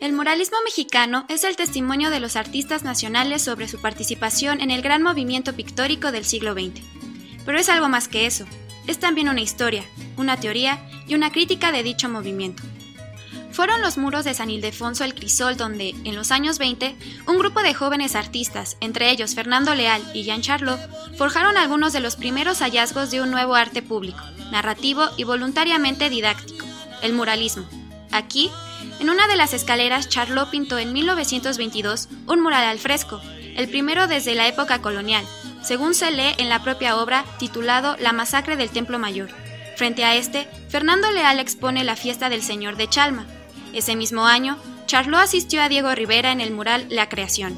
El muralismo mexicano es el testimonio de los artistas nacionales sobre su participación en el gran movimiento pictórico del siglo XX. Pero es algo más que eso, es también una historia, una teoría y una crítica de dicho movimiento. Fueron los muros de San Ildefonso el crisol donde, en los años 20, un grupo de jóvenes artistas, entre ellos Fernando Leal y Jean Charlot, forjaron algunos de los primeros hallazgos de un nuevo arte público, narrativo y voluntariamente didáctico, el muralismo. Aquí, en una de las escaleras, Charlot pintó en 1922 un mural al fresco, el primero desde la época colonial, según se lee en la propia obra titulado La masacre del Templo Mayor. Frente a este, Fernando Leal expone la fiesta del Señor de Chalma. Ese mismo año, Charlot asistió a Diego Rivera en el mural La Creación.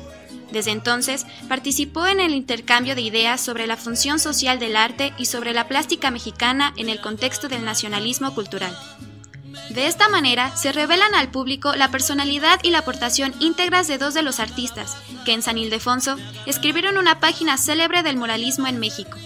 Desde entonces, participó en el intercambio de ideas sobre la función social del arte y sobre la plástica mexicana en el contexto del nacionalismo cultural. De esta manera, se revelan al público la personalidad y la aportación íntegras de dos de los artistas, que en San Ildefonso escribieron una página célebre del muralismo en México.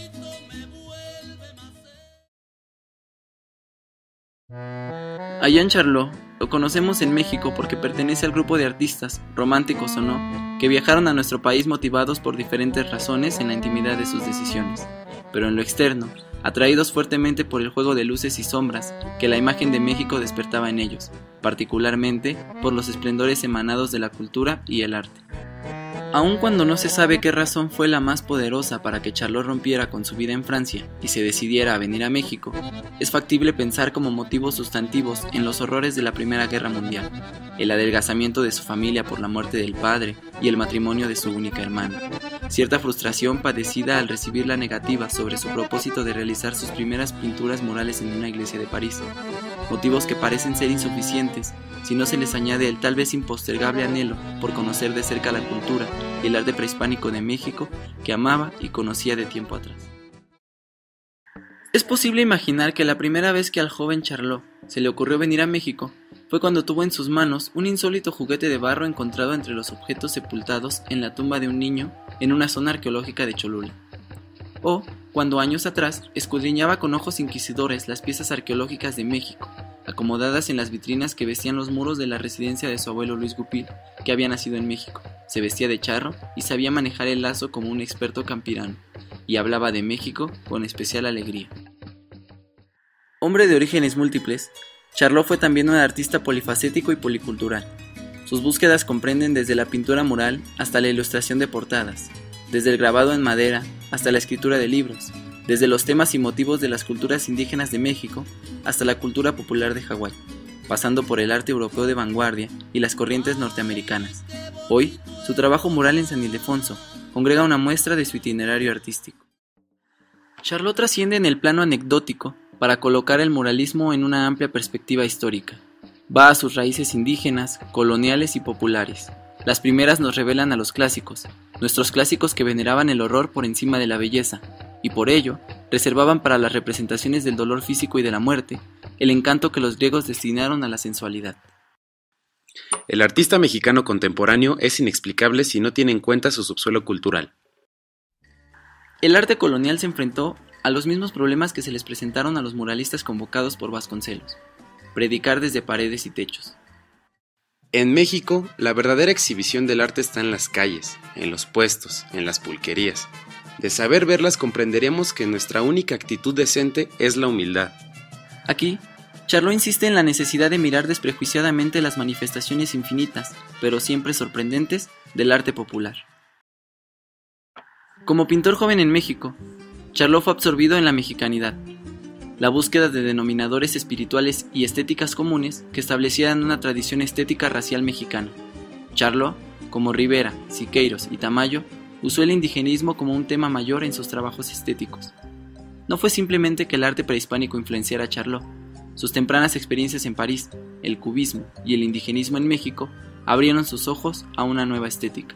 A Jean Charlot lo conocemos en México porque pertenece al grupo de artistas, románticos o no, que viajaron a nuestro país motivados por diferentes razones en la intimidad de sus decisiones, pero en lo externo, atraídos fuertemente por el juego de luces y sombras que la imagen de México despertaba en ellos, particularmente por los esplendores emanados de la cultura y el arte. Aun cuando no se sabe qué razón fue la más poderosa para que Charlot rompiera con su vida en Francia y se decidiera a venir a México, es factible pensar como motivos sustantivos en los horrores de la Primera Guerra Mundial, el adelgazamiento de su familia por la muerte del padre y el matrimonio de su única hermana, cierta frustración padecida al recibir la negativa sobre su propósito de realizar sus primeras pinturas murales en una iglesia de París, motivos que parecen ser insuficientes si no se les añade el tal vez impostergable anhelo por conocer de cerca la cultura y el arte prehispánico de México que amaba y conocía de tiempo atrás. Es posible imaginar que la primera vez que al joven Charlot se le ocurrió venir a México fue cuando tuvo en sus manos un insólito juguete de barro encontrado entre los objetos sepultados en la tumba de un niño en una zona arqueológica de Cholula, o cuando años atrás escudriñaba con ojos inquisidores las piezas arqueológicas de México, acomodadas en las vitrinas que vestían los muros de la residencia de su abuelo Luis Gupil, que había nacido en México, se vestía de charro y sabía manejar el lazo como un experto campirano, y hablaba de México con especial alegría. Hombre de orígenes múltiples, Charlot fue también un artista polifacético y policultural. Sus búsquedas comprenden desde la pintura mural hasta la ilustración de portadas, desde el grabado en madera hasta la escritura de libros, desde los temas y motivos de las culturas indígenas de México hasta la cultura popular de Hawái, pasando por el arte europeo de vanguardia y las corrientes norteamericanas. Hoy, su trabajo mural en San Ildefonso congrega una muestra de su itinerario artístico. Charlot trasciende en el plano anecdótico para colocar el muralismo en una amplia perspectiva histórica. Va a sus raíces indígenas, coloniales y populares. Las primeras nos revelan a los clásicos, nuestros clásicos que veneraban el horror por encima de la belleza, y por ello, reservaban para las representaciones del dolor físico y de la muerte, el encanto que los griegos destinaron a la sensualidad. El artista mexicano contemporáneo es inexplicable si no tiene en cuenta su subsuelo cultural. El arte colonial se enfrentó a los mismos problemas que se les presentaron a los muralistas convocados por Vasconcelos: predicar desde paredes y techos. En México, la verdadera exhibición del arte está en las calles, en los puestos, en las pulquerías. De saber verlas comprenderemos que nuestra única actitud decente es la humildad. Aquí, Charlot insiste en la necesidad de mirar desprejuiciadamente las manifestaciones infinitas, pero siempre sorprendentes, del arte popular. Como pintor joven en México, Charlot fue absorbido en la mexicanidad, la búsqueda de denominadores espirituales y estéticas comunes que establecieran una tradición estética racial mexicana. Charlot, como Rivera, Siqueiros y Tamayo, usó el indigenismo como un tema mayor en sus trabajos estéticos. No fue simplemente que el arte prehispánico influenciara a Charlot. Sus tempranas experiencias en París, el cubismo y el indigenismo en México abrieron sus ojos a una nueva estética.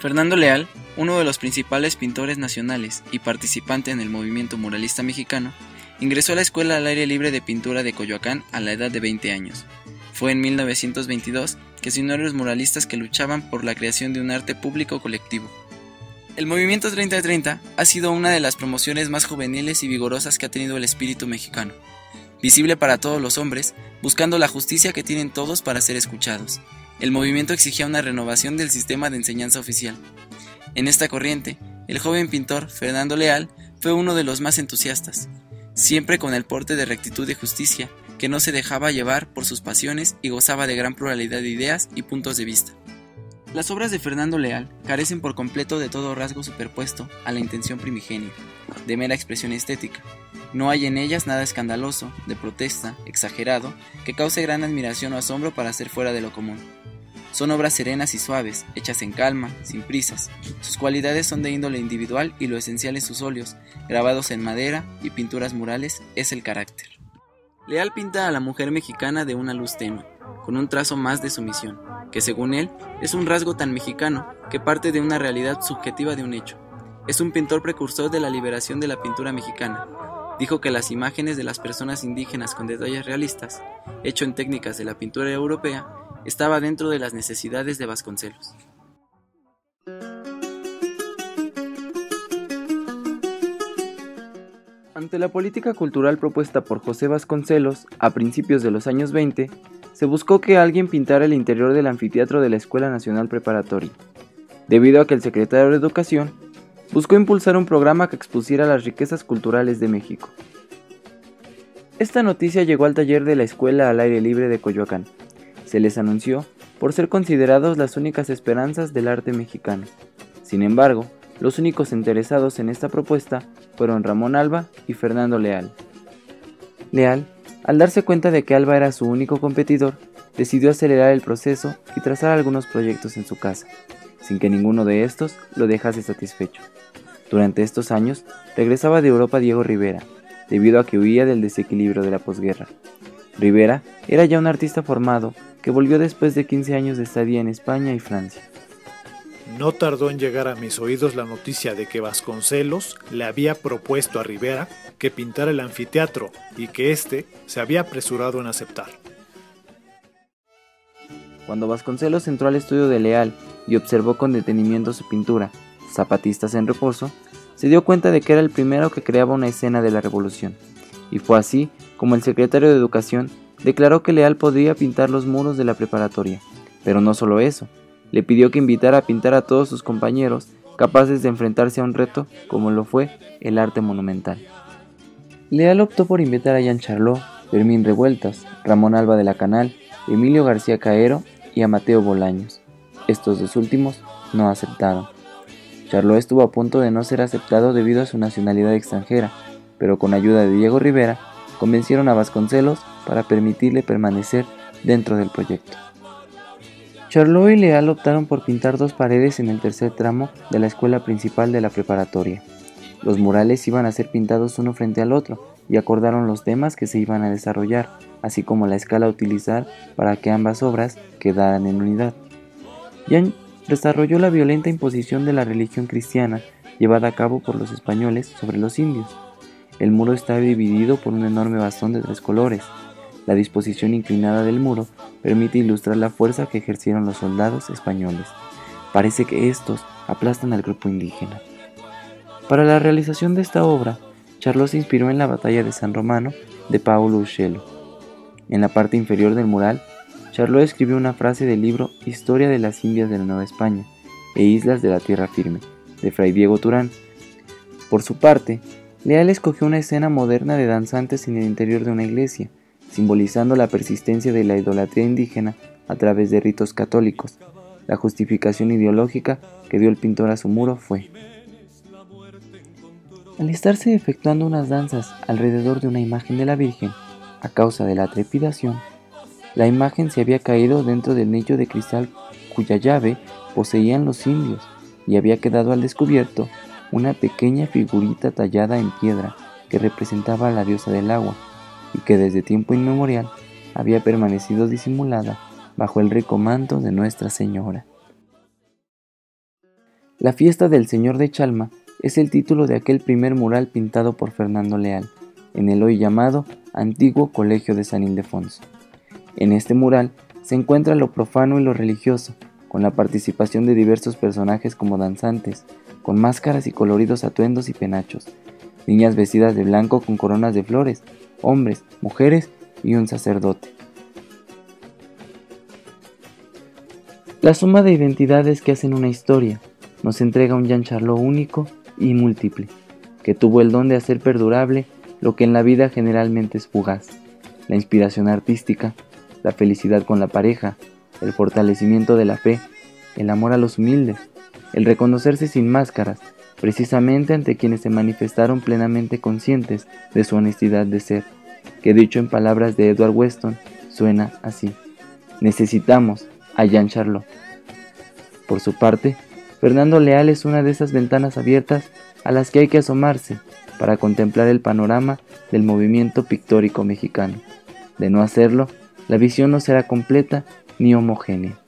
Fernando Leal, uno de los principales pintores nacionales y participante en el movimiento muralista mexicano, ingresó a la Escuela al Aire Libre de Pintura de Coyoacán a la edad de 20 años. Fue en 1922 que se unió a los muralistas que luchaban por la creación de un arte público colectivo. El movimiento 30-30 ha sido una de las promociones más juveniles y vigorosas que ha tenido el espíritu mexicano, visible para todos los hombres, buscando la justicia que tienen todos para ser escuchados. El movimiento exigía una renovación del sistema de enseñanza oficial. En esta corriente, el joven pintor Fernando Leal fue uno de los más entusiastas, siempre con el porte de rectitud y justicia, que no se dejaba llevar por sus pasiones y gozaba de gran pluralidad de ideas y puntos de vista. Las obras de Fernando Leal carecen por completo de todo rasgo superpuesto a la intención primigenia, de mera expresión estética. No hay en ellas nada escandaloso, de protesta, exagerado, que cause gran admiración o asombro para ser fuera de lo común. Son obras serenas y suaves, hechas en calma, sin prisas. Sus cualidades son de índole individual y lo esencial en sus óleos, grabados en madera y pinturas murales, es el carácter. Leal pinta a la mujer mexicana de una luz tenue, con un trazo más de sumisión, que según él es un rasgo tan mexicano que parte de una realidad subjetiva de un hecho. Es un pintor precursor de la liberación de la pintura mexicana. Dijo que las imágenes de las personas indígenas con detalles realistas, hecho en técnicas de la pintura europea, estaba dentro de las necesidades de Vasconcelos. Ante la política cultural propuesta por José Vasconcelos a principios de los años 20, se buscó que alguien pintara el interior del anfiteatro de la Escuela Nacional Preparatoria, debido a que el secretario de Educación buscó impulsar un programa que expusiera las riquezas culturales de México. Esta noticia llegó al taller de la Escuela al Aire Libre de Coyoacán. Se les anunció por ser considerados las únicas esperanzas del arte mexicano. Sin embargo, los únicos interesados en esta propuesta fueron Ramón Alba y Fernando Leal. Leal, al darse cuenta de que Alba era su único competidor, decidió acelerar el proceso y trazar algunos proyectos en su casa, sin que ninguno de estos lo dejase satisfecho. Durante estos años, regresaba de Europa Diego Rivera, debido a que huía del desequilibrio de la posguerra. Rivera era ya un artista formado que volvió después de 15 años de estadía en España y Francia. No tardó en llegar a mis oídos la noticia de que Vasconcelos le había propuesto a Rivera que pintara el anfiteatro y que éste se había apresurado en aceptar. Cuando Vasconcelos entró al estudio de Leal y observó con detenimiento su pintura, Zapatistas en reposo, se dio cuenta de que era el primero que creaba una escena de la revolución, y fue así como el secretario de Educación declaró que Leal podría pintar los muros de la preparatoria. Pero no solo eso, le pidió que invitara a pintar a todos sus compañeros capaces de enfrentarse a un reto como lo fue el arte monumental. Leal optó por invitar a Jean Charlot, Fermín Revueltas, Ramón Alba de la Canal, Emilio García Caero y a Mateo Bolaños. Estos dos últimos no aceptaron. Charlot estuvo a punto de no ser aceptado debido a su nacionalidad extranjera, pero con ayuda de Diego Rivera, convencieron a Vasconcelos para permitirle permanecer dentro del proyecto. Charlot y Leal optaron por pintar 2 paredes en el tercer tramo de la escuela principal de la preparatoria. Los murales iban a ser pintados uno frente al otro y acordaron los temas que se iban a desarrollar, así como la escala a utilizar para que ambas obras quedaran en unidad. Jean desarrolló la violenta imposición de la religión cristiana llevada a cabo por los españoles sobre los indios. El muro está dividido por un enorme bastón de 3 colores. La disposición inclinada del muro permite ilustrar la fuerza que ejercieron los soldados españoles. Parece que estos aplastan al grupo indígena. Para la realización de esta obra, Charlot se inspiró en la batalla de San Romano de Paulo Uccello. En la parte inferior del mural, Charlot escribió una frase del libro Historia de las Indias de la Nueva España e Islas de la Tierra Firme, de Fray Diego Turán. Por su parte, Leal escogió una escena moderna de danzantes en el interior de una iglesia, simbolizando la persistencia de la idolatría indígena a través de ritos católicos. La justificación ideológica que dio el pintor a su muro fue: al estarse efectuando unas danzas alrededor de una imagen de la Virgen, a causa de la trepidación, la imagen se había caído dentro del nicho de cristal cuya llave poseían los indios y había quedado al descubierto una pequeña figurita tallada en piedra que representaba a la diosa del agua y que desde tiempo inmemorial había permanecido disimulada bajo el rico manto de Nuestra Señora. La fiesta del Señor de Chalma es el título de aquel primer mural pintado por Fernando Leal, en el hoy llamado Antiguo Colegio de San Ildefonso. En este mural se encuentra lo profano y lo religioso, con la participación de diversos personajes como danzantes, con máscaras y coloridos atuendos y penachos, niñas vestidas de blanco con coronas de flores, hombres, mujeres y un sacerdote. La suma de identidades que hacen una historia nos entrega un Jean Charlot único y múltiple, que tuvo el don de hacer perdurable lo que en la vida generalmente es fugaz: la inspiración artística, la felicidad con la pareja, el fortalecimiento de la fe, el amor a los humildes, el reconocerse sin máscaras, precisamente ante quienes se manifestaron plenamente conscientes de su honestidad de ser, que dicho en palabras de Edward Weston, suena así: necesitamos a Jean Charlot. Por su parte, Fernando Leal es una de esas ventanas abiertas a las que hay que asomarse para contemplar el panorama del movimiento pictórico mexicano. De no hacerlo, la visión no será completa ni homogénea.